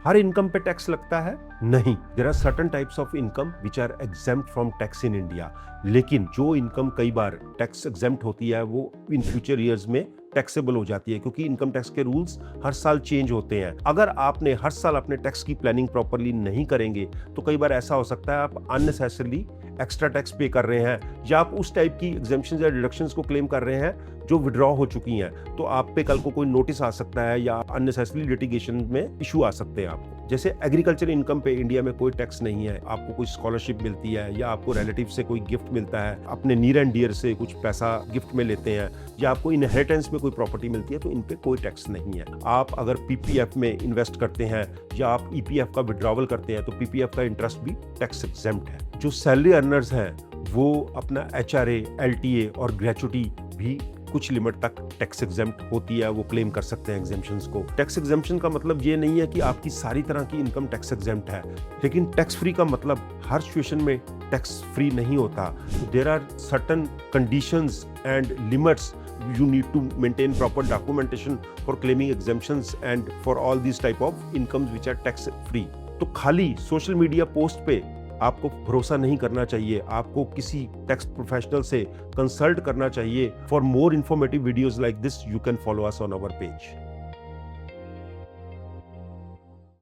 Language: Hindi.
हर इनकम पे टैक्स लगता है? नहीं। There are certain types of income which are exempt from tax in India. लेकिन जो इनकम कई बार टैक्स एग्जेम्प्ट होती है वो इन फ्यूचर ईयर्स में टैक्सेबल हो जाती है, क्योंकि इनकम टैक्स के रूल्स हर साल चेंज होते हैं। अगर आपने हर साल अपने टैक्स की प्लानिंग प्रॉपरली नहीं करेंगे तो कई बार ऐसा हो सकता है आप अननेसेसरली एक्स्ट्रा टैक्स पे कर रहे हैं, या आप उस टाइप की एग्जेम्पशंस या डिडक्शंस को क्लेम कर रहे हैं जो विड्रॉ हो चुकी हैं, तो आप पे कल को कोई नोटिस आ सकता है या अननेसेसरली लिटिगेशन में इशू आ सकते हैं आपको। जैसे एग्रीकल्चर इनकम पे इंडिया में कोई टैक्स नहीं है, आपको कोई स्कॉलरशिप मिलती है या आपको रिलेटिव से कोई गिफ्ट मिलता है, अपने नियर एंड डियर से कुछ पैसा गिफ्ट में लेते हैं, या आपको इनहेरिटेंस में कोई प्रॉपर्टी मिलती है, तो इन पे कोई टैक्स नहीं है। आप अगर पीपीएफ में इन्वेस्ट करते हैं या आप ईपीएफ का विड्रॉवल करते हैं तो पीपीएफ का इंटरेस्ट भी टैक्स एग्जेम्प्ट है। जो सैलरी अर्नर्स हैं वो अपना एचआरए, एलटीए और ग्रेचुटी भी कुछ लिमिट तक टैक्स एग्जेम्प्ट होती है, वो क्लेम कर सकते हैं एग्जेम्पशंस को। टैक्स एग्जेम्पशन का मतलब ये नहीं है कि आपकी सारी तरह की इनकम टैक्स एग्जेम्प्ट है, लेकिन टैक्स फ्री का मतलब हर सिचुएशन में टैक्स फ्री नहीं होता। There are certain conditions and limits. You need to maintain proper documentation for claiming exemptions and for all these type of incomes which are tax free. तो खाली सोशल मीडिया पोस्ट पे आपको भरोसा नहीं करना चाहिए, आपको किसी टैक्स प्रोफेशनल से कंसल्ट करना चाहिए। For more informative videos like this you can follow us on our page.